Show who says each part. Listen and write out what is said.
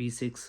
Speaker 1: B6